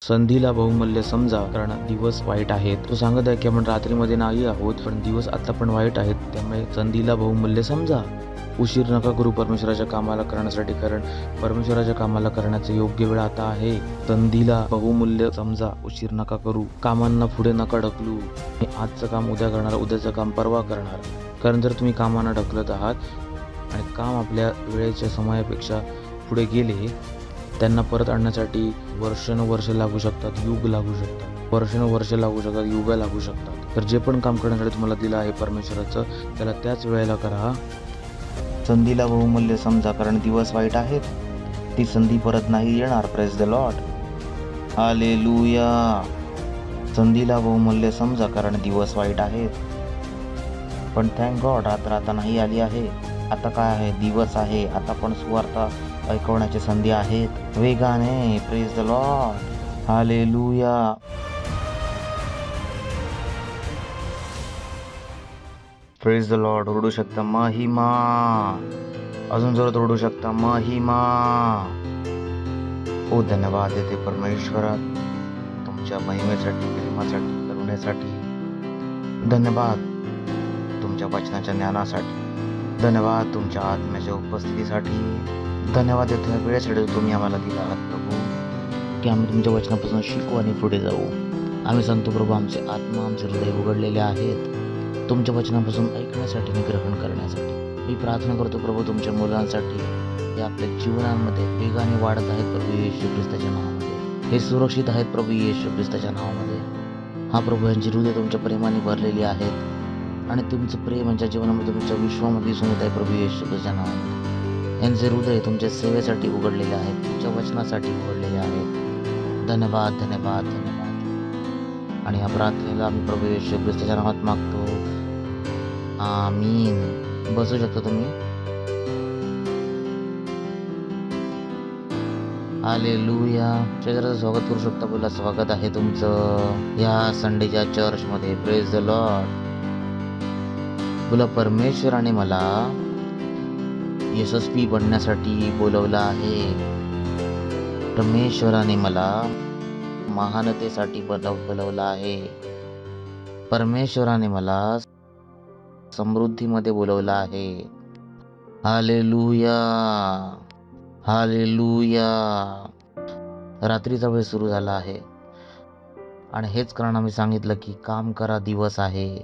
संधीला बहुमूल्य समजा, कारण दिवस वाईट आहेत. तो सांगत आहे की आपण रात्रीमध्ये नाही आहोत, पण दिवस आता पण वाईट आहेत. त्यामुळे संधीला बहुमूल्य समजा. उशीर नका करू परमेश्वराच्या कामाला करण्यासाठी, कारण परमेश्वराच्या कामाला करण्याची योग्य वेळ आता आहे. संधीला बहुमूल्य समजा, उशीर नका करू. कामांना पुढे नका ढकलू. मी आजचं काम उद्या करणार, उद्याचं काम परवा करणार. कारण जर तुम्ही कामांना ढकलत आहात आणि काम आपल्या वेळेच्या समयापेक्षा पुढे गेले, त्यांना परत आणण्यासाठी वर्षानुवर्ष लागू शकतात, युग लागू शकतात, वर्षानुवर्ष लागू शकतात, युग लागू शकतात. तर जे पण काम करण्यासाठी तुम्हाला दिलं आहे परमेश्वराचं, त्याला त्याच वेळेला करा. संधीला बहुमूल्य समजा, कारण दिवस वाईट आहेत. ती संधी परत नाही येणार. Praise the lord. हालेलुया. संधीला बहुमूल्य समजा, कारण दिवस वाईट आहेत. पण थँक गॉड, रात्र आता नाही आली आहे. आता काय आहे? दिवस आहे. आता पण सुवार्ता ऐकवण्याची संधी आहेत वेगाने. Praise the lord. Hallelujah. Praise the Lord. ओरडू शकता महिमा. अजून जोरात ओरडू शकता महिमा. हो, धन्यवाद देते परमेश्वरा तुमच्या महिमेसाठी, प्रेमासाठी, करुणेसाठी. धन्यवाद तुमच्या वचनाच्या ज्ञानासाठी. धन्यवाद तुमच्या आत्म्याच्या उपस्थितीसाठी. धन्यवाद देतो या वेळेसाठी तुम्ही आम्हाला दिला आहात प्रभू, की आम्ही तुमच्या वचनापासून शिकू आणि पुढे जाऊ. आम्ही सांगतो प्रभू, आमचे आत्मा, आमचे हृदय उघडलेले आहेत तुमच्या वचनापासून ऐकण्यासाठी आणि ग्रहण करण्यासाठी. मी प्रार्थना करतो प्रभू तुमच्या मुलांसाठी, हे आपल्या जीवनामध्ये वेगाने वाढत आहेत प्रभू येशू ख्रिस्ताच्या नावामध्ये. हे सुरक्षित आहेत प्रभू येशू ख्रिस्ताच्या नावामध्ये. हा प्रभू, यांची हृदय तुमच्या प्रेमाने भरलेली आहेत आणि तुमचं प्रेम यांच्या जीवनामध्ये, तुमच्या विश्वामध्ये दिसून येत आहे प्रभू येशू ख्रिस्ताच्या नावामध्ये. यांचे हृदय तुमच्या सेवेसाठी उघडलेले आहेत, तुमच्या वचनासाठी उघडलेले आहेत. धन्यवाद, धन्यवाद, धन्यवाद. आणि या प्रार्थनेला आम्ही प्रभू येशू ख्रिस्ताच्या नावात मागतो. आमीन. बसू शकता तुम्ही. हालेलुया. शेजाऱ्याचं स्वागत करू शकता. बोला, स्वागत आहे तुमचं या संडेच्या चर्चमध्ये. Praise the Lord. बोला, परमेश्वराने मला यशस्वी बनण्यासाठी बोलवलं आहे. परमेश्वराने मला महानतेसाठी बोलवलं आहे. परमेश्वराने मला समृद्धीमध्ये बोलवलं आहे. हालेलुया. हालेलुया. रात्रीचा वेळ सुरू झाला आहे आणि हेच कारण आम्ही सांगितलं की काम करा, दिवस आहे.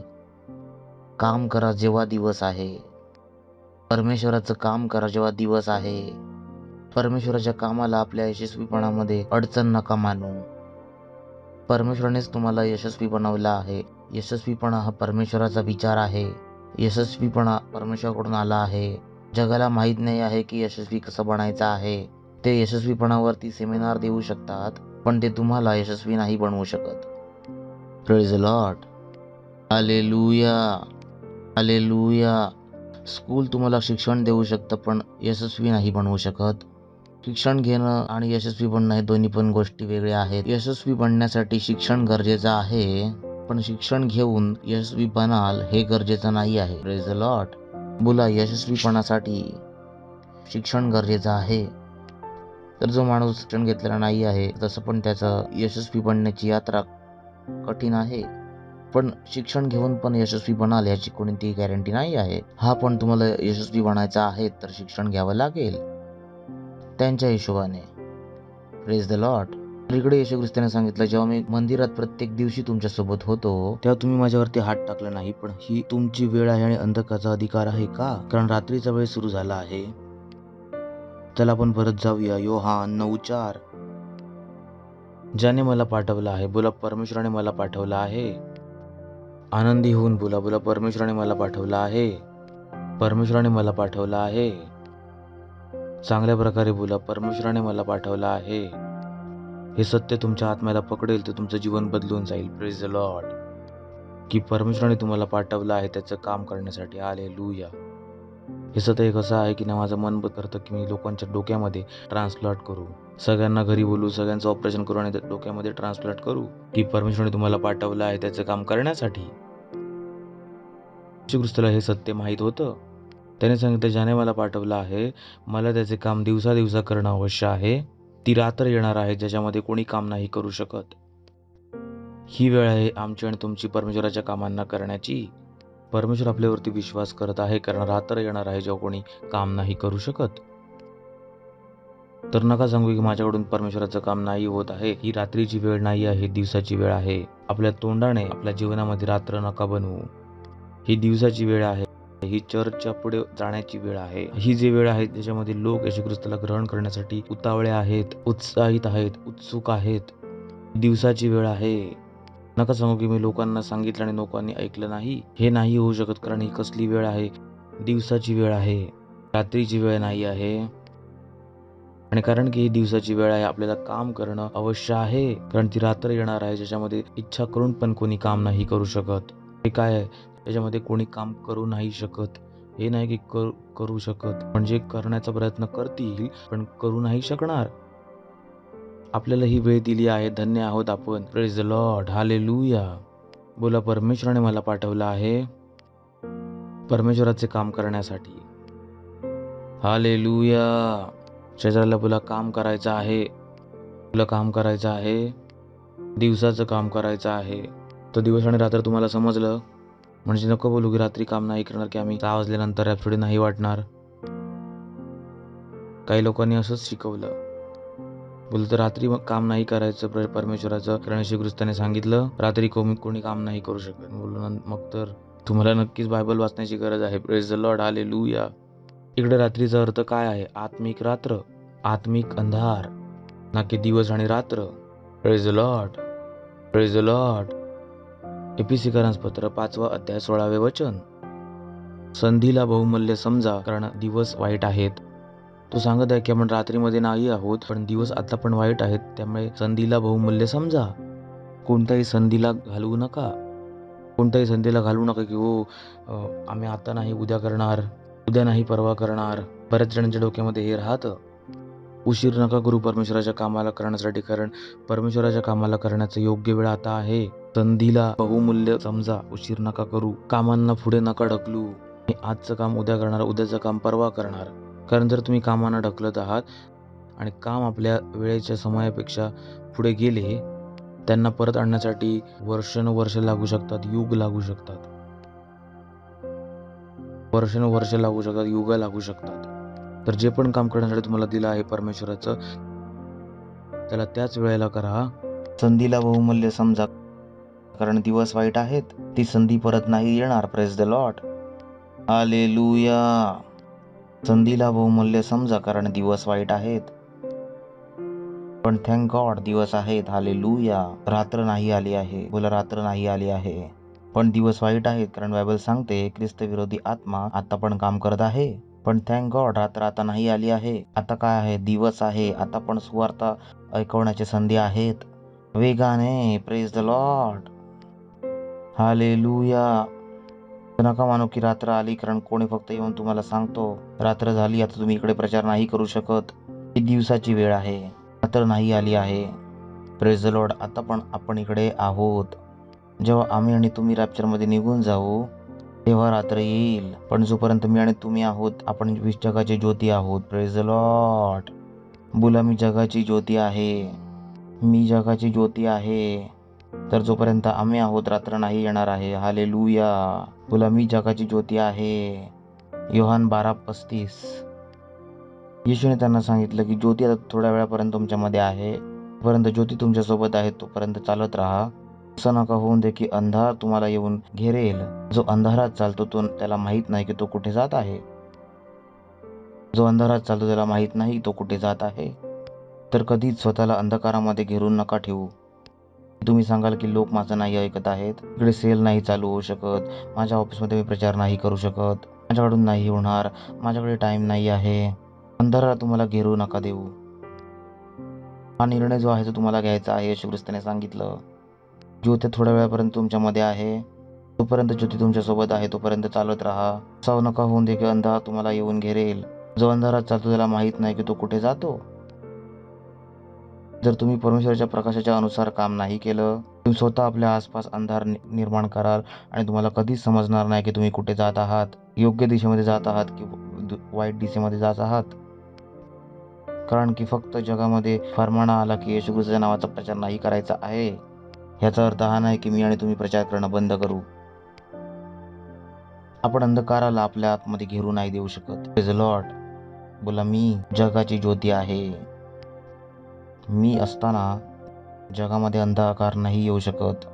काम करा जेव्हा दिवस आहे. परमेश्वराचं काम करा जेव्हा दिवस आहे. परमेश्वराच्या कामाला आपल्या यशस्वीपणामध्ये अडचण नका मानू. परमेश्वरानेच तुम्हाला यशस्वी बनवलं आहे. यशस्वीपणा हा परमेश्वराचा विचार आहे. यशस्वीपणा परमेश्वराकडून आला आहे. जगाला माहीत नाही आहे की यशस्वी कसं बनायचं आहे. ते यशस्वीपणावरती सेमिनार देऊ शकतात, पण ते तुम्हाला यशस्वी नाही बनवू शकत. Praise the lord. Hallelujah. Hallelujah. School तुम्हाला शिक्षण देऊ शकतं, पण यशस्वी नाही बनवू शकत. शिक्षण घेणं आणि यशस्वी बनणं हे दोन्ही पण गोष्टी वेगळ्या आहेत. यशस्वी बनण्यासाठी शिक्षण गरजेचं आहे, पण शिक्षण घेऊन यशस्वी बनाल हे गरजेचं नाही आहे. Praise the Lord. बोला, यशस्वीपणासाठी शिक्षण गरजेचं आहे. तर जो माणूस शिक्षण घेतलेला नाही आहे, तसं पण त्याचं यशस्वी बनण्याची यात्रा कठीण आहे. पण शिक्षण घेऊन पण यशस्वी बनाल याची कोणतीही गॅरंटी नाही आहे. हा पण तुम्हाला यशस्वी बनायचा आहे तर शिक्षण घ्यावं लागेल त्यांच्या हिशोबाने. Praise the Lord. इकडे येशू ख्रिस्ताने सांगितलं, जेव्हा मी मंदिरात प्रत्येक दिवशी तुमच्यासोबत होतो तेव्हा तुम्ही माझ्यावरती हात टाकला नाही, पण ही तुमची वेळ आहे आणि अंधकाराचा अधिकार आहे का? कारण रात्रीचा वेळ सुरू झाला आहे. चला आपण परत जाऊया. योहान 9:4. ज्याने मला पाठवलं आहे, बोला, परमेश्वराने मला पाठवलं आहे. आनंदी होऊन बोला, बोला, परमेश्वराने मला पाठवलं आहे. परमेश्वराने मला पाठवलं आहे. चांगल्या प्रकारे बोला, परमेश्वराने मला पाठवलं आहे. हे सत्य तुमच्या आत्म्याला पकडेल तर तुमचं जीवन बदलून जाईल. Praise the Lord. की परमेश्वराने तुम्हाला पाठवलं आहे त्याचं काम करण्यासाठी. हालेलुया. हे सत्य कसं आहे की ना, माझं मन करतं की मी लोकांच्या डोक्यामध्ये ट्रान्सप्लांट करू, सगळ्यांना घरी बोलू, सगळ्यांचं ऑपरेशन करू आणि डोक्यामध्ये ट्रान्सप्लांट करू. की परमेश्वराने तुम्हाला पाठवलं आहे त्याचं काम करण्यासाठी. येशू ख्रिस्ताला हे सत्य माहीत होतं. त्याने सांगितलं, ज्याने मला पाठवलं आहे, मला त्याचे काम दिवसा करणं अवश्य आहे. ती रात्र येणार आहे ज्याच्यामध्ये कोणी काम नाही करू शकत. ही वेळ आहे आमची आणि तुमची परमेश्वराच्या कामांना करण्याची. परमेश्वर आपल्यावरती विश्वास करत आहे, कारण रात्र येणार आहे जेव्हा कोणी काम नाही करू शकत. तर नका सांगू की माझ्याकडून परमेश्वराचं काम नाही होत आहे. ही रात्रीची वेळ नाही आहे, दिवसाची वेळ आहे. आपल्या तोंडाने आपल्या जीवनामध्ये रात्र नका बनवू. ही दिवसाची वेळ आहे. ही चर्चच्या पुढे जाण्याची वेळ आहे. ही जी वेळ आहे ज्याच्यामध्ये लोक येशू ख्रिस्ताला ग्रहण करण्यासाठी उतावळे आहेत, उत्साहित आहेत, उत्सुक आहेत. दिवसाची वेळ आहे. नका सांगू की मी लोकांना सांगितलं आणि लोकांनी ऐकलं नाही. हे नाही होऊ शकत, कारण ही कसली वेळ आहे? दिवसाची वेळ आहे, रात्रीची वेळ नाही आहे. आणि कारण की ही दिवसाची वेळ आहे, आपल्याला काम करणं अवश्य आहे, कारण ती रात्र येणार आहे ज्याच्यामध्ये इच्छा करून पण कोणी काम नाही करू शकत. हे काय आहे? त्याच्यामध्ये कोणी काम करू नाही शकत. हे नाही की करू शकत, म्हणजे करण्याचा प्रयत्न करतील पण करू नाही शकणार. आपल्याला ही वेळ दिली आहे, धन्य आहोत आपण. Praise the lord, hallelujah. बोला, परमेश्वराने मला पाठवलं आहे परमेश्वराचे काम करण्यासाठी. हालेलुया. शेजाऱ्याला बोला, काम करायचं आहे. तुला काम करायचं आहे, दिवसाचं काम करायचं आहे. तर दिवस आणि रात्र तुम्हाला समजलं? म्हणजे नको बोलू की रात्री काम नाही करणार, की आम्ही 6 वाजल्यानंतर ॲपथोडी नाही वाटणार. काही लोकांनी असंच शिकवलं. बोललं तर रात्री मग काम नाही करायचं परमेश्वराचं, कारण येशू ख्रिस्ताने सांगितलं रात्री कोणी काम नाही करू शकत. बोललो मग तर तुम्हाला नक्कीच बायबल वाचण्याची गरज आहे. Praise the lord, hallelujah. इकडे रात्रीचा अर्थ काय आहे? आत्मिक रात्र, आत्मिक अंधार, ना की दिवस आणि रात्र. Praise the lord, praise the lord. एफिसीकरांस पत्र 5वा अध्याय 16वे वचन. संधीला बहुमूल्य समजा, कारण दिवस वाईट आहेत. तो सांगत आहे की आपण रात्रीमध्ये नाही आहोत, पण दिवस आता पण वाईट आहेत. त्यामुळे संधीला बहुमूल्य समजा. कोणत्याही संधीला घालवू नका. कोणत्याही संधीला घालवू नका की आम्ही आता नाही उद्या करणार, उद्या नाही परवा करणार. बऱ्याच जणांच्या डोक्यामध्ये हे राहतं. उशीर नका करू परमेश्वराच्या कामाला करण्यासाठी, कारण परमेश्वराच्या कामाला करण्याचं योग्य वेळ आता आहे. संधीला बहुमूल्य समजा, उशीर नका करू. कामांना पुढे नका ढकलू. आजचं काम उद्या करणार, उद्याचं काम परवा करणार. कारण जर तुम्ही कामांना ढकलत आहात आणि काम आपल्या वेळेच्या समयापेक्षा पुढे गेले, त्यांना परत आणण्यासाठी वर्षानुवर्ष लागू शकतात, युग लागू शकतात. वर्षानुवर्ष लागू शकतात, युग लागू शकतात. तर जे पण काम करण्यासाठी तुम्हाला दिलं आहे परमेश्वराचं, त्याला त्याच वेळेला करा. संधीला बहुमूल्य समजा, कारण दिवस वाईट आहेत. ती संधी परत नाही येणार. Praise the lord, hallelujah. संधीला बहुमूल्य समजा, कारण दिवस वाईट आहेत. पण थँक गॉड दिवस आहेत. हालेलुया. रात्र नाही आली आहे. बोला, रात्र नाही आली आहे, पण दिवस वाईट आहेत, कारण बायबल सांगते ख्रिस्त विरोधी आत्मा आता पण काम करत आहे. पण थँक गॉड रात्र आता नाही आली आहे. आता काय आहे? दिवस आहे. आता पण सुवार्ता ऐकवण्याची संधी आहेत वेगाने. Praise the lord, hallelujah. नका मानू की रात्र आली, कारण कोणी फक्त येऊन तुम्हाला सांगतो रात्र झाली, आता तुम्ही इकडे प्रचार नाही करू शकत. ही दिवसाची वेळ आहे, रात्र नाही आली आहे. Praise the Lord. आता पण आपण इकडे आहोत. जेव्हा आम्ही आणि तुम्ही रॅप्चरमध्ये निघून जाऊ तेव्हा रात्र येईल, पण जोपर्यंत मी आणि तुम्ही आहोत, आपण जगाची ज्योती आहोत. Praise the Lord. बोला, मी जगाची ज्योती आहे. मी जगाची ज्योती आहे. तर जोपर्यंत आम्ही आहोत रात्र नाही येणार आहे. हालेलुया. बोला, मी जगाची ज्योती आहे. योहान 12:35. येशूने त्यांना सांगितलं की ज्योती आता थोड्या वेळापर्यंत तुमच्यामध्ये आहे, तोपर्यंत ज्योती तुमच्यासोबत आहे, तोपर्यंत चालत राहा. असं नका होऊन दे की अंधार तुम्हाला येऊन घेरेल. जो अंधारात चालतो तो त्याला माहीत नाही की तो कुठे जात आहे. जो अंधारात चालतो त्याला माहीत नाही तो कुठे जात आहे. तर कधीच स्वतःला अंधकारामध्ये घेरून नका ठेवू. तुम्ही सांगाल की लोक माझं नाही ऐकत आहेत, इकडे सेल नाही चालू होऊ शकत, माझ्या ऑफिसमध्ये मी प्रचार नाही करू शकत, माझ्याकडून नाही होणार, माझ्याकडे टाईम नाही आहे. अंधाराला तुम्हाला घेरू नका देऊ. हा निर्णय जो आहे तो तुम्हाला घ्यायचा आहे. येशू ख्रिस्ताने सांगितलं ज्योती थोड्या वेळापर्यंत तुमच्यामध्ये आहे, तोपर्यंत ज्योती तुमच्यासोबत आहे, तोपर्यंत चालत राहा. असं नका होऊन दे की अंधार तुम्हाला येऊन घेरेल. जो अंधारात चालतो त्याला माहीत नाही की तो कुठे जातो. जर तुम्ही परमेश्वराच्या प्रकाशाच्या अनुसार काम नाही केलं, तुम्ही स्वतः आपल्या आसपास अंधार निर्माण कराल आणि तुम्हाला कधीच समजणार नाही की तुम्ही कुठे जात आहात. योग्य दिशेमध्ये जात आहात की वाईट दिशेमध्ये जात आहात. कारण की फक्त जगामध्ये फरमाना आला की येशू ख्रिस्ताच्या नावाचा प्रचार नाही करायचा आहे, ह्याचा अर्थ हा नाही की मी आणि तुम्ही प्रचार करणं बंद करू. आपण अंधकाराला आपल्या आतमध्ये घेरू नाही देऊ शकत. Praise the Lord. बोला, मी जगाची ज्योती आहे. मी असताना जगामध्ये अंधकार नाही येऊ शकत.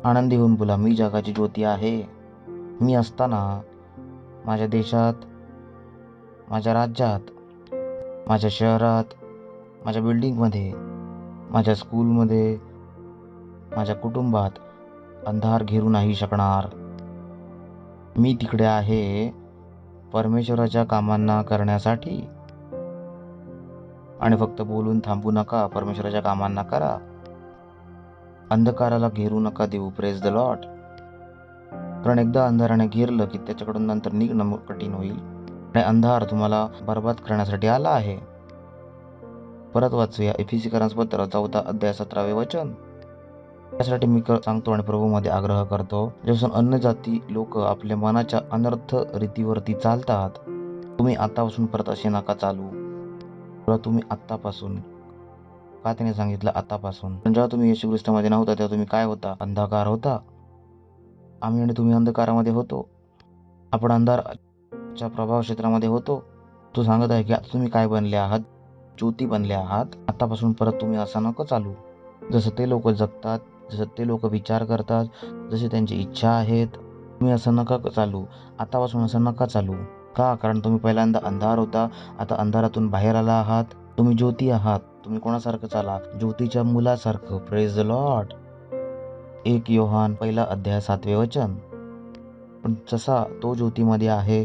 आनंदी होऊन बोला, मी जगाची ज्योती आहे. मी असताना माझ्या देशात, माझ्या राज्यात, माझ्या शहरात, माझ्या बिल्डिंगमध्ये, माझ्या स्कूलमध्ये, माझ्या कुटुंबात अंधार घेरू नाही शकणार. मी तिकडे आहे परमेश्वराच्या कामांना करण्यासाठी. आणि फक्त बोलून थांबू नका, परमेश्वराच्या कामांना करा. अंधकाराला घेरू नका देऊ. Praise the Lord. कारण एकदा अंधाराने घेरलं की त्याच्याकडून नंतर निघणं कठीण होईल. आणि अंधार तुम्हाला बरबाद करण्यासाठी आला आहे. परत वाचूया इफिसिकरांस पत्र 4 अध्याय 17 वचन. त्यासाठी मी सांगतो आणि प्रभूमध्ये आग्रह करतो, ज्यापासून अन्य जाती लोक आपल्या मनाच्या अनर्थ रीतीवरती चालतात, तुम्ही आतापासून परत असे नका चालू. तुम्ही आतापासून, का त्याने सांगितलं आतापासून? जेव्हा तुम्ही येशू ख्रिस्तामध्ये नव्हता तेव्हा तुम्ही काय होता? अंधकार होता. आम्ही आणि तुम्ही अंधकारामध्ये होतो. आपण अंधाराच्या प्रभाव क्षेत्रामध्ये होतो. तो सांगत आहे की आता तुम्ही काय बनले आहात? ज्योती बनले आहात. आतापासून परत तुम्ही असं नको चालू. जसं ते लोक जगतात, जसं ते लोक विचार करतात, जसे त्यांची इच्छा आहेत, तुम्ही असं नका चालू. आतापासून असं नका चालू. का? कारण तुम्ही पहिल्यांदा अंधार होता, आता अंधारातून बाहेर आला आहात. तुम्ही ज्योती आहात. तुम्ही कोणासारखं चाला? ज्योतीच्या मुलासारखं. Praise the lord. 1 योहान 1 अध्याय 7 वचन. पण जसा तो ज्योतीमध्ये आहे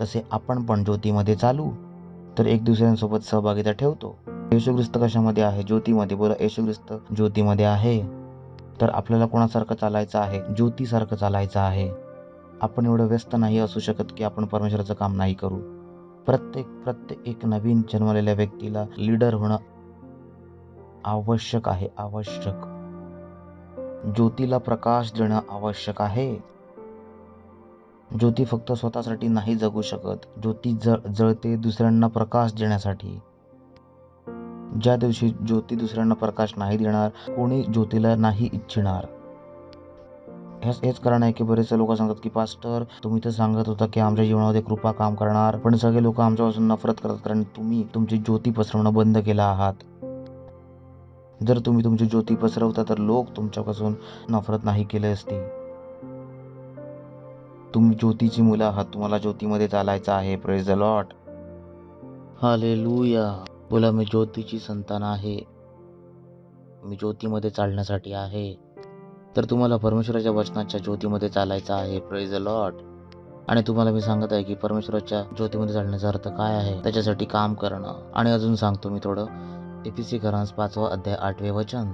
तसे आपण पण ज्योतीमध्ये चालू, तर एक दुसऱ्यांसोबत सहभागिता ठेवतो. येशू ख्रिस्त कशामध्ये आहे? ज्योतीमध्ये. बोला, येशू ख्रिस्त ज्योतीमध्ये आहे. तर आपल्याला कोणासारखं चालायचं आहे? ज्योतीसारखं चालायचं आहे. आपण एवढं व्यस्त नाही असू शकत की आपण परमेश्वराचं काम नाही करू. प्रत्येक एक नवीन जन्मलेल्या व्यक्तीला लीडर होणं आवश्यक आहे. आवश्यक. ज्योतीला प्रकाश देणं आवश्यक आहे. ज्योती फक्त स्वतःसाठी नाही जगू शकत. ज्योती जळते दुसऱ्यांना प्रकाश देण्यासाठी. ज्या दिवशी ज्योती दुसऱ्यांना प्रकाश नाही देणार, कोणी ज्योतीला नाही इच्छिणार. हेच कारण आहे की बरेचसे लोक सांगतात की पास्टर, तुम्ही तर सांगत होता की आमच्या जीवनामध्ये कृपा काम करणार, पण सगळे लोक आमच्यापासून नफरत करतात कारण तुम्ही तुमची ज्योती पसरवणं बंद केलं आहात. जर तुम्ही तुमची ज्योती पसरवता तर लोक तुमच्यापासून नफरत नाही केली असती. तुम्ही ज्योतीची मुलं आहात. तुम्हाला ज्योतीमध्ये चालायचं आहे. Praise the lord. हालेलुया. बोला, मी ज्योतीची संतान आहे. मी ज्योतीमध्ये चालण्यासाठी आहे. तर तुम्हाला परमेश्वराच्या वचनाच्या ज्योतीमध्ये चालायचं आहे. Praise the Lord. आणि तुम्हाला मी सांगत आहे की परमेश्वराच्या ज्योतीमध्ये चालण्याचा अर्थ काय आहे? त्याच्यासाठी काम करणं. आणि अजून सांगतो मी थोडं. इफिसिकरांस 5 अध्याय 8 वचन.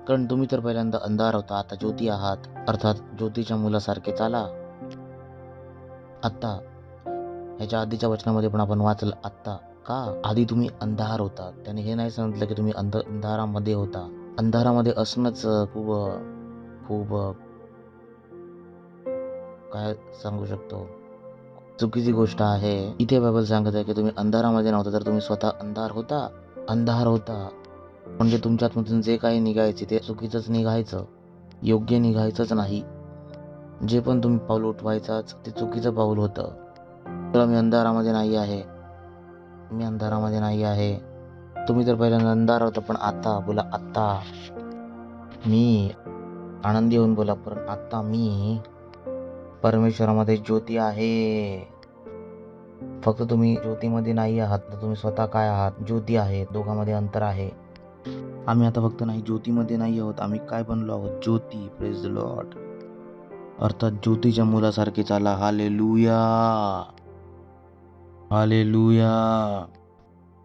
कारण तुम्ही तर पहिल्यांदा अंधार होता, आता ज्योती आहात. अर्थात ज्योतीच्या मुलासारखे चाला. आत्ता ह्याच्या आधीच्या वचनामध्ये पण आपण वाचलं आत्ता. का? आधी तुम्ही अंधार होता. त्याने हे नाही सांगितलं की तुम्ही अंधारामध्ये होता. अंधारामध्ये असणंच खूप काय सांगू शकतो, चुकीची गोष्ट आहे. इथे बायबल सांगत आहे की तुम्ही अंधारामध्ये नव्हता, तर तुम्ही स्वतः अंधार होता. अंधार होता म्हणजे तुमच्या आतमधून जे काही निघायचे ते चुकीचंच निघायचं, योग्य निघायचंच नाही. जे पण तुम्ही पाऊल उठवायचाच ते चुकीचं पाऊल होतं. तर मी अंधारामध्ये नाही आहे. मी अंधारामध्ये नाही आहे. तुम्ही तर पहिल्यांदा अंधार होता, पण आता बोला, आत्ता मी आनंदी होऊन बोला, पण आता मी परमेश्वरामध्ये ज्योती आहे. फक्त तुम्ही ज्योतीमध्ये नाही आहात, तर तुम्ही स्वतः काय आहात? ज्योती आहे. दोघांमध्ये अंतर आहे. आम्ही आता फक्त नाही ज्योतीमध्ये नाही आहोत, आम्ही काय बनलो आहोत? ज्योती. Praise the lord. अर्थात ज्योतीच्या मुलासारखे चाला. हालेलुया. हालेलुया.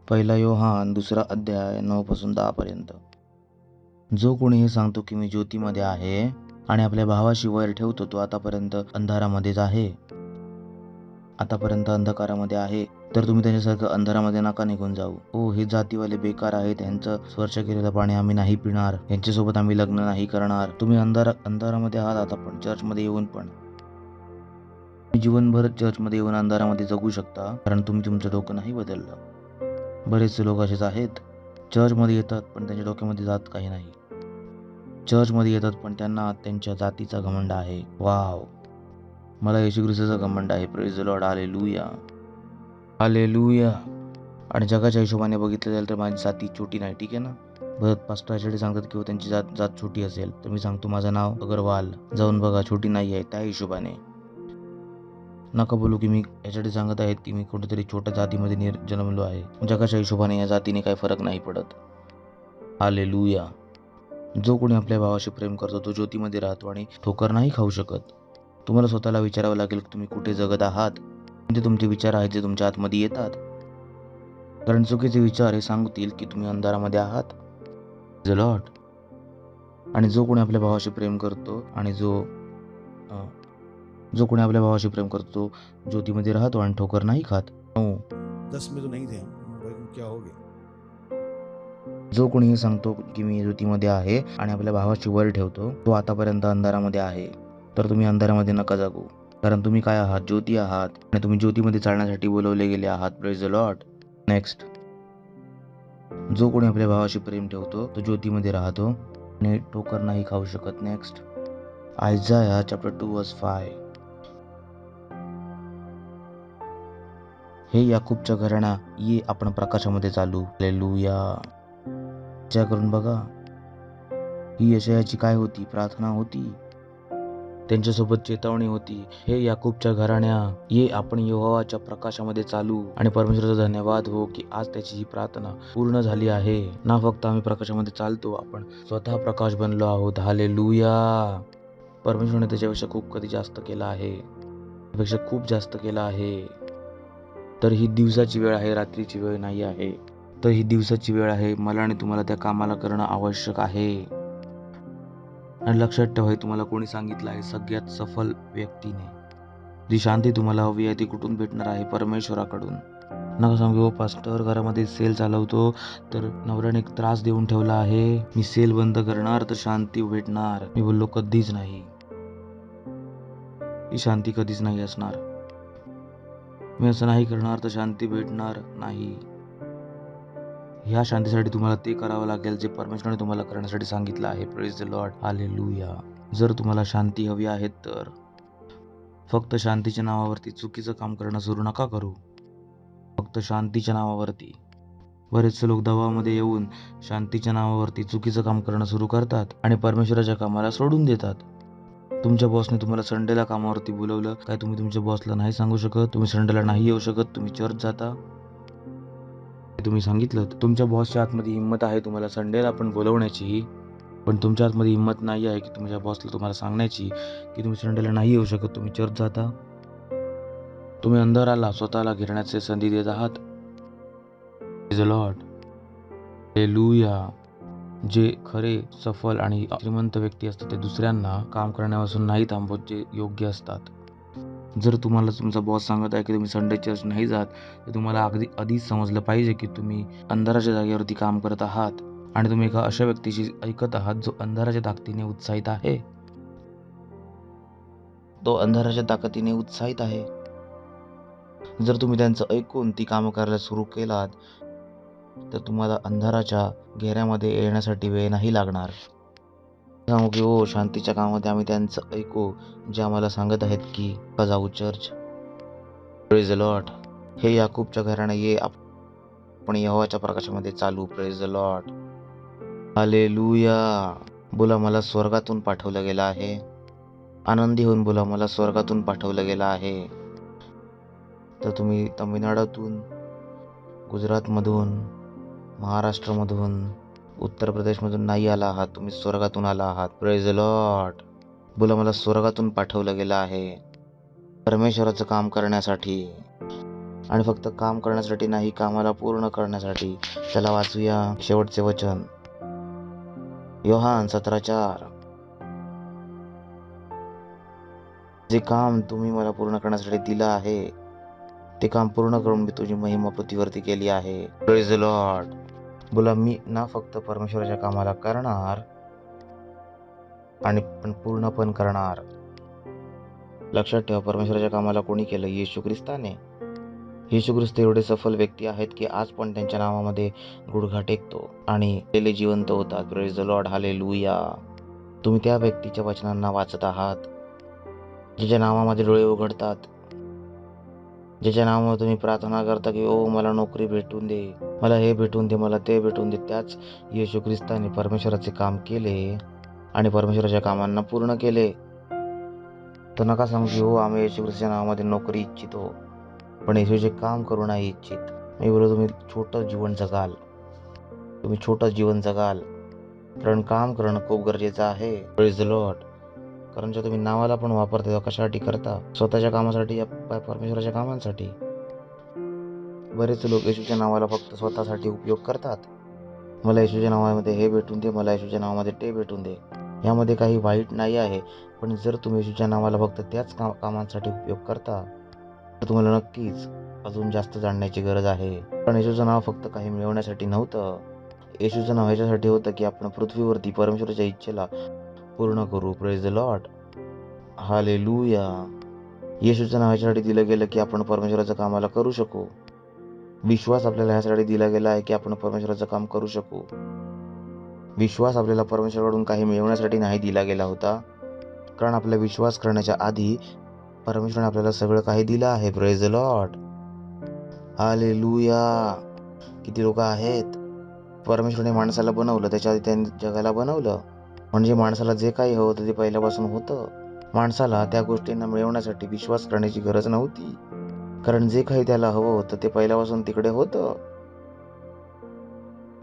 1 योहान 2 अध्याय 9 पासून 10 पर्यंत. जो कोणी हे सांगतो की मी ज्योतीमध्ये आहे आणि आपल्या भावाशी वैर ठेवतो, तो आतापर्यंत अंधारामध्येच आहे. आतापर्यंत अंधकारामध्ये आहे. तर तुम्ही त्यांच्यासारखं अंधारामध्ये नका निघून जाऊ. हो, हे जातीवाले बेकार आहेत, त्यांचं स्पर्श केलेलं पाणी आम्ही नाही पिणार, यांच्यासोबत आम्ही लग्न नाही करणार. तुम्ही अंधारामध्ये आहात आता पण, चर्चमध्ये येऊन पण. तुम्ही जीवनभर चर्चमध्ये येऊन अंधारामध्ये जगू शकता, कारण तुम्ही तुमचं डोकं नाही बदललं. बरेचसे लोक असेच आहेत, चर्चमध्ये येतात पण त्यांच्या डोक्यामध्ये जात काही नाही. चर्चमध्ये येतात पण त्यांना त्यांच्या जातीचा घमंड आहे. वाव, मला येशू ख्रिस्ताचा घमंड आहे. Praise the lord. Hallelujah, hallelujah. आणि जगाच्या हिशोबाने बघितलं जाईल तर माझी जाती छोटी नाही, ठीक आहे ना. बरं, पास्टर याच्यासाठी सांगतात की त्यांची जात छोटी असेल, तर मी सांगतो माझं नाव अगरवाल, जाऊन बघा, छोटी नाही आहे त्या हिशोबाने. नका बोलू की मी याच्यासाठी सांगत आहेत की मी कुठेतरी छोट्या जातीमध्ये जन्मलो आहे. जगाच्या हिशोबाने या जातीने काही फरक नाही पडत. हालेलुया. जो कोणी आपल्या भावाशी प्रेम करतो तो ज्योतीमध्ये राहतो आणि ठोकर नाही खाऊ शकत. तुम्हाला स्वतःला विचारावं लागेल की तुम्ही कुठे जगत आहात. कोणते तुमचे विचार आहेत जे तुमच्या आतमध्ये येतात, कारण चुकीचे विचार हे सांगतील की तुम्ही अंधारामध्ये आहात. लॉर्ड. आणि जो कोणी आपल्या भावाशी प्रेम करतो आणि जो कोणी आपल्या भावाशी प्रेम करतो तो ज्योतीमध्ये राहतो आणि ठोकर नाही खात. 10 में तो नहीं थे हम, भाई क्या हो गया? जो कोणी हे सांगतो की मी ज्योतीमध्ये आहे आणि आपल्या भावाची वर ठेवतो, तो आतापर्यंत अंधारामध्ये आहे. तर तुम्ही अंधारामध्ये नका जगू, कारण तुम्ही काय आहात? ज्योती आहात आणि तुम्ही ज्योतीमध्ये चालण्यासाठी बोलवले गेले आहात. Praise the Lord. नेक्स्ट. जो कोणी आपल्या भावाशी प्रेम ठेवतो तो ज्योतीमध्ये राहतो आणि ठोकर नाही खाऊ शकत. नेक्स्ट. आयजाया चॅप्टर 2 वर्स 5. हे याकूबच्या घराणा, ये आपण प्रकाशामध्ये चालू. हालेलुया. विचार करून बघा, ही यशायाची काय होती? प्रार्थना होती, त्यांच्यासोबत चेतावणी होती. हे याकूबच्या घराण्या, ये आपण यहोवाच्या प्रकाशामध्ये चालू. आणि परमेश्वराचा धन्यवाद हो की आज त्याची ही प्रार्थना पूर्ण झाली आहे. ना फक्त आम्ही प्रकाशामध्ये चालतो, आपण स्वतः प्रकाश बनलो आहोत. हालेलुया. परमेश्वराने त्याच्यापेक्षा खूप कधी जास्त केला आहे, त्यापेक्षा खूप जास्त केला आहे. तर ही दिवसाची वेळ आहे, रात्रीची वेळ नाही आहे. तर ही दिवसाची वेळ आहे. मला आणि तुम्हाला त्या कामाला करणं आवश्यक आहे. आणि लक्षात ठेवा, हे तुम्हाला कोणी सांगितलं आहे? सगळ्यात सफल व्यक्तीने. जी शांती तुम्हाला हवी आहे ती कुठून भेटणार आहे? परमेश्वराकडून. नका सांगू, पास्टर घरामध्ये सेल चालवतो तर नवऱ्याने एक त्रास देऊन ठेवला आहे, मी सेल बंद करणार तर शांती भेटणार. मी बोललो कधीच नाही, ती शांती कधीच नाही असणार. मी असं नाही करणार तर शांती भेटणार नाही. ह्या शांतीसाठी तुम्हाला ते करावं लागेल जे परमेश्वराने तुम्हाला करण्यासाठी सांगितलं आहे. Praise the lord. हालेलुया. जर तुम्हाला शांती हवी आहे तर फक्त शांतीच्या नावावरती चुकीचं काम करणं सुरू नका करू. फक्त शांतीच्या नावावरती. बरेचसे लोक दबावामध्ये येऊन शांतीच्या नावावरती चुकीचं काम करणं सुरू करतात आणि परमेश्वराच्या कामाला सोडून देतात. तुमच्या बॉसने तुम्हाला संडेला कामावरती बोलवलं, काय तुम्ही तुमच्या बॉसला नाही सांगू शकत? तुम्ही संडेला नाही येऊ शकत, तुम्ही चर्च जाता. तुम्ही सांगितलं तर तुमच्या बॉसच्या आतमध्ये हिंमत आहे तुम्हाला संडेला पण बोलवण्याची, पण तुमच्या आतमध्ये हिंमत नाही आहे की तुमच्या बॉसला तुम्हाला सांगण्याची की तुम्ही संडेला नाही येऊ शकत, तुम्ही चर्च जाता. तुम्ही अंधाराला स्वतःला घेरण्याची संधी देत आहात. Praise the lord. हालेलुया. जे खरे सफल आणि श्रीमंत व्यक्ती असतात ते दुसऱ्यांना काम करण्यापासून नाही थांबवत, जे योग्य असतात. जर तुम्हाला तुमचा बॉस सांगत आहे की तुम्ही संडे चर्च नाही जात, तर तुम्हाला अगदी आधीच समजलं पाहिजे की तुम्ही अंधाराच्या जागेवरती काम करत आहात आणि तुम्ही एका अशा व्यक्तीशी ऐकत आहात जो अंधाराच्या ताकदीने उत्साहित आहे. तो अंधाराच्या ताकदीने उत्साहित आहे. जर तुम्ही त्यांचं ऐकून ती कामं करायला सुरू केलात तर तुम्हाला अंधाराच्या घेऱ्यामध्ये येण्यासाठी वेळ नाही लागणार. सांगू की हो, शांतीच्या कामामध्ये आम्ही त्यांचं ऐकू जे आम्हाला सांगत आहेत की जाऊ चर्च. Praise the Lord. हे याकूबच्या घराणे, ये आपण यहोवाच्या प्रकाशामध्ये चालू. Praise the lord. हालेलुया. बोला, मला स्वर्गातून पाठवलं गेलं आहे. आनंदी होऊन बोला, मला स्वर्गातून पाठवलं गेलं आहे. तर तुम्ही तमिळनाडूतून, गुजरातमधून, महाराष्ट्रामधून, उत्तर प्रदेशमधून नाही आला आहात, तुम्ही स्वर्गातून आला आहात. Praise the Lord. बोला, मला स्वर्गातून पाठवलं गेलं आहे परमेश्वराचं काम करण्यासाठी. आणि फक्त काम करण्यासाठी नाही, कामाला पूर्ण करण्यासाठी. चला वाचूया शेवटचे वचन, योहान 17:4. जे काम तुम्ही मला पूर्ण करण्यासाठी दिलं आहे ते काम पूर्ण करून मी तुझी महिमा पृथ्वीवरती केली आहे. Praise the Lord. बोला, मी ना फक्त परमेश्वराच्या कामाला करणार आणि पण पूर्ण पण करणार. लक्षात ठेवा, परमेश्वराच्या कामाला कोणी केलं? येशू ख्रिस्ताने. येशू ख्रिस्त एवढे सफल व्यक्ती आहेत की आज पण त्यांच्या नावामध्ये गुडघा टेकतो आणि ते जिवंत होतात. Praise the lord, hallelujah. तुम्ही त्या व्यक्तीच्या वचनांना वाचत आहात, ज्याच्या नावामध्ये डोळे उघडतात, ज्याच्या नावामध्ये तुम्ही प्रार्थना करता की ओ मला नोकरी भेटून दे, मला हे भेटून दे, मला ते भेटून दे. त्याच येशू ख्रिस्ताने परमेश्वराचे काम केले आणि परमेश्वराच्या कामांना पूर्ण केले. तर नका सांगू की हो आम्ही येशू ख्रिस्ताच्या नावामध्ये नोकरी इच्छितो पण येशूचे काम करू नाही इच्छित. मी बोलतो तुम्ही छोटं जीवन जगाल, तुम्ही छोटं जीवन जगाल, कारण काम करणं खूप गरजेचं आहे. Praise the Lord. कारण जेव्हा तुम्ही नावाला पण वापरता तेव्हा कशासाठी करता? स्वतःच्या कामासाठी या परमेश्वराच्या कामांसाठी. बरेच लोक येशूच्या नावाला फक्त स्वतःसाठी उपयोग करतात. मला येशूच्या नावामध्ये हे भेटून दे, मला येशूच्या नावामध्ये ते भेटून दे. यामध्ये काही वाईट नाही आहे, पण जर तुम्ही येशूच्या नावाला फक्त त्याच कामांसाठी उपयोग करता तर तुम्हाला नक्कीच अजून जास्त जाणण्याची गरज आहे. कारण येशूचं नाव फक्त काही मिळवण्यासाठी नव्हतं. येशूचं नाव ह्याच्यासाठी होतं की आपण पृथ्वीवरती परमेश्वराच्या इच्छेला पूर्ण करू. Praise the lord, hallelujah. येशूचं नाव ह्याच्यासाठी दिलं गेलं की आपण परमेश्वराचं कामाला करू शकू. विश्वास आपल्याला ह्यासाठी दिला गेला आहे की आपण परमेश्वराचं काम करू शकू. विश्वास आपल्याला परमेश्वराकडून काही मिळवण्यासाठी नाही दिला गेला होता, कारण आपला विश्वास करण्याच्या आधी परमेश्वराने आपल्याला सगळं काही दिलं आहे. Praise the lord, hallelujah. किती लोक आहेत, परमेश्वराने माणसाला बनवलं, त्याच्या आधी त्यांनी जगाला बनवलं, म्हणजे माणसाला जे काही हवं होतं ते पहिल्यापासून होतं. माणसाला त्या गोष्टींना मिळवण्यासाठी विश्वास करण्याची गरज नव्हती, कारण जे काही त्याला हवं होतं ते पहिल्यापासून तिकडे होतं.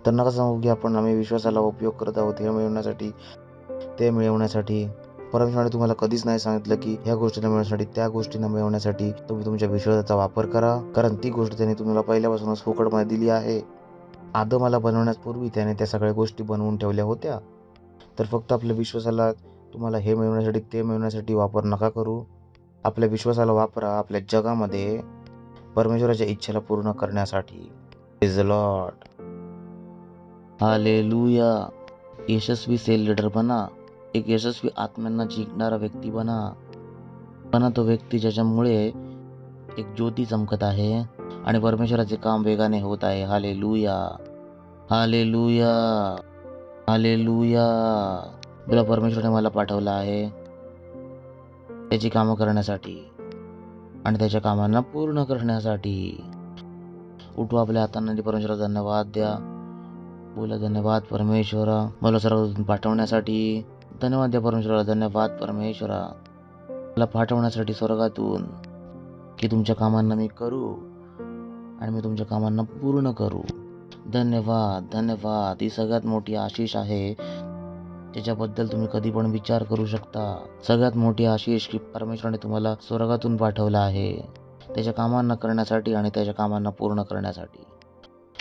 तर नका सांगू की आम्ही विश्वासाला उपयोग करत आहोत हे मिळवण्यासाठी, ते मिळवण्यासाठी. परमेश्वराने तुम्हाला कधीच नाही सांगितलं की ह्या गोष्टींना मिळवण्यासाठी, त्या गोष्टींना मिळवण्यासाठी तुम्ही तुमच्या विश्वासाचा वापर करा, कारण ती गोष्ट त्याने तुम्हाला पहिल्यापासूनच फुकटमध्ये दिली आहे. आदमाला बनवण्यापूर्वी त्याने त्या सगळ्या गोष्टी बनवून ठेवल्या होत्या. तर फक्त आपल्या विश्वासाला तुम्हाला हे मिळवण्यासाठी, ते मिळवण्यासाठी वापर नका करू. आपल्या विश्वासाला वापरा आपल्या जगामध्ये परमेश्वराच्या इच्छेला पूर्ण करण्यासाठी. Praise the lord, hallelujah. यशस्वी सेल लीडर बना. एक यशस्वी आत्म्यांना जिंकणारा व्यक्ती बना तो व्यक्ती ज्याच्यामुळे एक ज्योती चमकत आहे आणि परमेश्वराचे काम वेगाने होत आहे. Hallelujah, hallelujah, hallelujah. तुला परमेश्वराने मला पाठवलं आहे त्याची कामं करण्यासाठी आणि त्याच्या कामांना पूर्ण करण्यासाठी. उठू आपल्या हातांना परमेश्वराला धन्यवाद द्या. बोला धन्यवाद परमेश्वरा, मला सर्व पाठवण्यासाठी. धन्यवाद द्या परमेश्वराला. धन्यवाद परमेश्वरा, मला पाठवण्यासाठी स्वर्गातून, की तुमच्या कामांना मी करू आणि मी तुमच्या कामांना पूर्ण करू. धन्यवाद, धन्यवाद. ही सगळ्यात मोठी आशीष आहे ज्याच्याबद्दल तुम्ही कधी पण विचार करू शकता. सगळ्यात मोठी आशीष की परमेश्वराने तुम्हाला स्वर्गातून पाठवलं आहे त्याच्या कामांना करण्यासाठी आणि त्याच्या कामांना पूर्ण करण्यासाठी.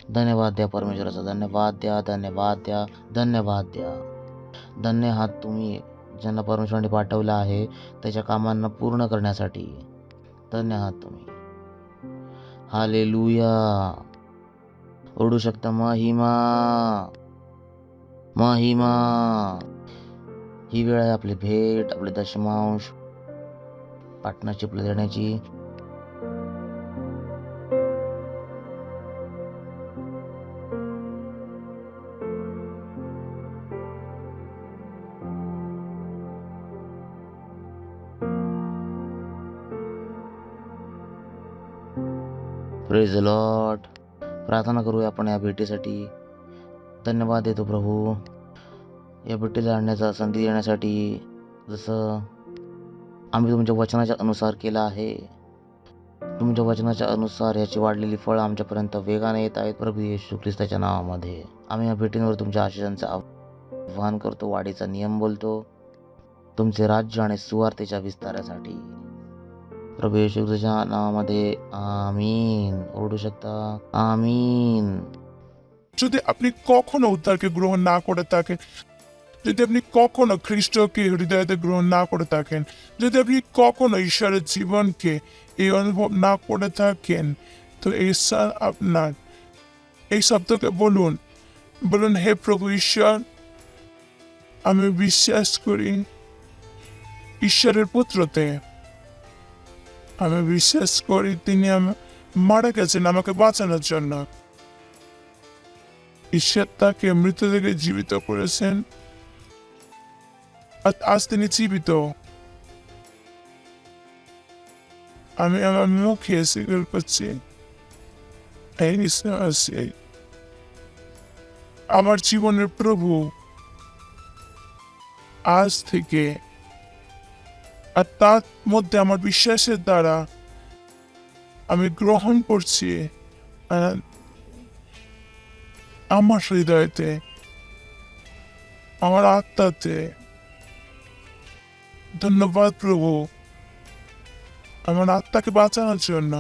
धन्यवाद द्या परमेश्वराचा. धन्यवाद द्या, धन्यवाद द्या, धन्यवाद द्या. धन्य आहात तुम्ही ज्यांना परमेश्वराने पाठवलं आहे त्याच्या कामांना पूर्ण करण्यासाठी. धन्य आहात तुम्ही. हालेलुया. ओढू शकता महिमा, महिमा. ही वेळ आहे आपली भेट, आपले दशमांश पार्टनरशिपला देण्याची. Praise the Lord. प्रार्थना करूया आपण या भेटीसाठी. धन्यवाद देतो प्रभू या भेटीला आणण्याचा संधी देण्यासाठी. जसं आम्ही तुमच्या वचनाच्या अनुसार केलं आहे, तुमच्या वचनाच्या अनुसार याची वाढलेली फळं आमच्यापर्यंत वेगाने येत आहेत. प्रभू येशू ख्रिस्ताच्या नावामध्ये आम्ही या भेटींवर तुमच्या आशिषांचं आवाहन करतो, वाढीचा नियम बोलतो, तुमचे राज्य आणि सुवार्तेच्या विस्तारासाठी. प्रभू येशू ख्रिस्ताच्या नावामध्ये आमीन. ओरडू शकता আমিন। যদি আপনি কখনো উদ্ধারকে গ্রহণ না করে থাকেন, যদি আপনি কখনো খ্রিস্টকে হৃদয়তে গ্রহণ না করে থাকেন, যদি আপনি কখনো ঈশ্বরের জীবনকে এই অনুভব না করে থাকেন, তো এই স্যার আপনার এই শব্দকে বলুন, বলুন হে প্রভু ঈশ্বর, আমি বিশ্বাস করি ঈশ্বরের পুত্রতে, আমি বিশ্বাস করি তিনি মারা গেছেন আমাকে বাঁচানোর জন্য। ঈশ্বর তাকে মৃত থেকে জীবিত করেছেন, আর আজ তিনি জীবিত। আমি আমার মুখে স্বীকার করছি, এই বিশ্বাস আমার জীবনের প্রভু। আজ থেকে আর তার মধ্যে আমার বিশ্বাসের দ্বারা আমি গ্রহণ করছি আমার হৃদয়তে, আমার আত্মাতে। ধন্যবাদ প্রভু আমার আত্মাকে বাঁচানোর জন্য।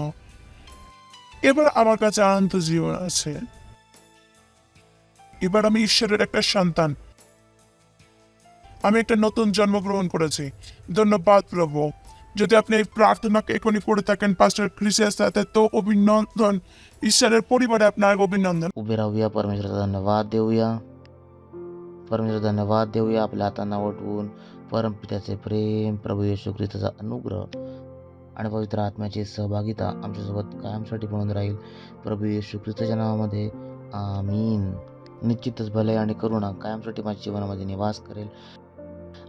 এবার আমার কাছে আনন্দ জীবন আছে। এবার আমি ঈশ্বরের একটা সন্তান, আমি একটা নতুন জন্মগ্রহণ করেছি। ধন্যবাদ প্রভু। যদি আপনি এই প্রার্থনাকে এখনই করে থাকেন पास्टर क्रिसेस साथे, तो अभिनंदन, ঈশ্বরের পরিবারে আপনার अभिनंदन। उभे राहूया, परमेश्वराचा धन्यवाद देऊया. परमेश्वर धन्यवाद देऊया. आपल्या हातांना वटवून परमपित्याचे प्रेम, प्रभू येशू ख्रिस्ताचा अनुग्रह आणि पवित्र आत्म्याची सहभागिता आमच्यासोबत कायमसाठी बनून राहील. प्रभू येशू ख्रिस्ताच्या नावामध्ये आमीन. निश्चितच भले आणि करुणा कायमसाठी माझ्या जीवनामध्ये निवास करेल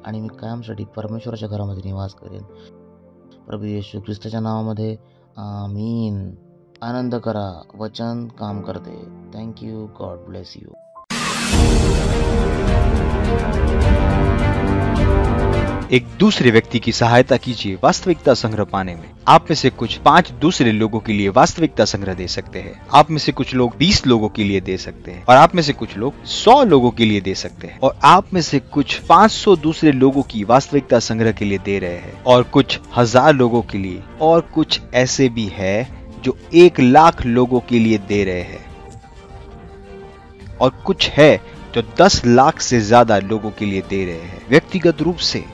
आणि मी कायमसाठी परमेश्वराच्या घरामध्ये निवास करेन. प्रभू येशू ख्रिस्ताच्या नावामध्ये आमीन. आनंद करा, वचन काम करते. थँक्यू. God bless you. एक दूसरे व्यक्ति की सहायता कीजिए वास्तविकता संग्रह पाने में। आप में से कुछ 5 दूसरे लोगों के लिए वास्तविकता संग्रह दे सकते हैं। आप में से कुछ लोग 20 लोगों के लिए दे सकते हैं, और आप में से कुछ लोग 100 लोगों के लिए दे सकते हैं, और आप में से कुछ 500 दूसरे लोगों की वास्तविकता संग्रह के लिए दे रहे हैं, और कुछ 1000 लोगों के लिए, और कुछ ऐसे भी है जो 1,00,000 लोगों के लिए दे रहे हैं, और कुछ है जो 10 लाख से ज्यादा लोगों के लिए दे रहे हैं। व्यक्तिगत रूप से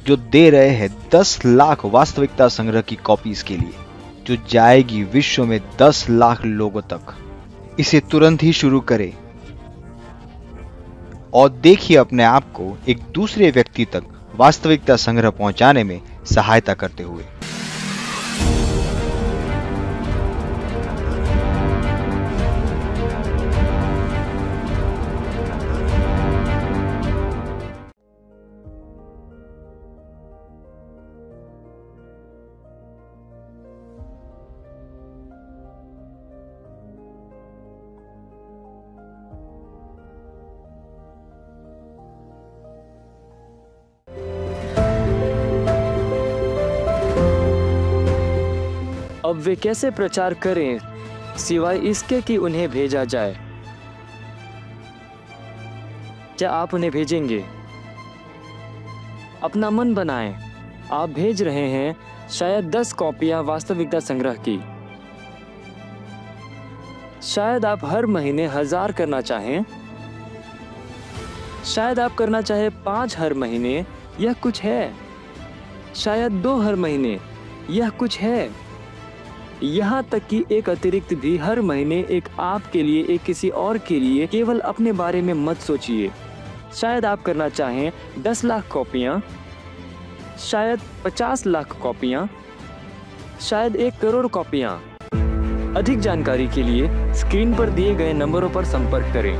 जो दे रहे हैं 10 लाख वास्तविकता संग्रह की कॉपीज के लिए, जो जाएगी विश्व में 10 लाख लोगों तक। इसे तुरंत ही शुरू करें और देखिए अपने आप को एक दूसरे व्यक्ति तक वास्तविकता संग्रह पहुंचाने में सहायता करते हुए। अब वे कैसे प्रचार करें सिवाय इसके कि उन्हें भेजा जाए? क्या आप उन्हें भेजेंगे? अपना मन बनाएं। आप भेज रहे हैं शायद 10 कॉपियां वास्तविकता संग्रह की। शायद आप हर महीने 1000 करना चाहें। शायद आप करना चाहे 5 हर महीने। यह कुछ है। शायद 2 हर महीने। यह कुछ है। यहाँ तक कि एक अतिरिक्त भी हर महीने, एक आपके लिए, एक किसी और के लिए। केवल अपने बारे में मत सोचिए। शायद आप करना चाहें 10 लाख कॉपियाँ, शायद 50 लाख कॉपियाँ, शायद 1 करोड़ कॉपियाँ। अधिक जानकारी के लिए स्क्रीन पर दिए गए नंबरों पर संपर्क करें।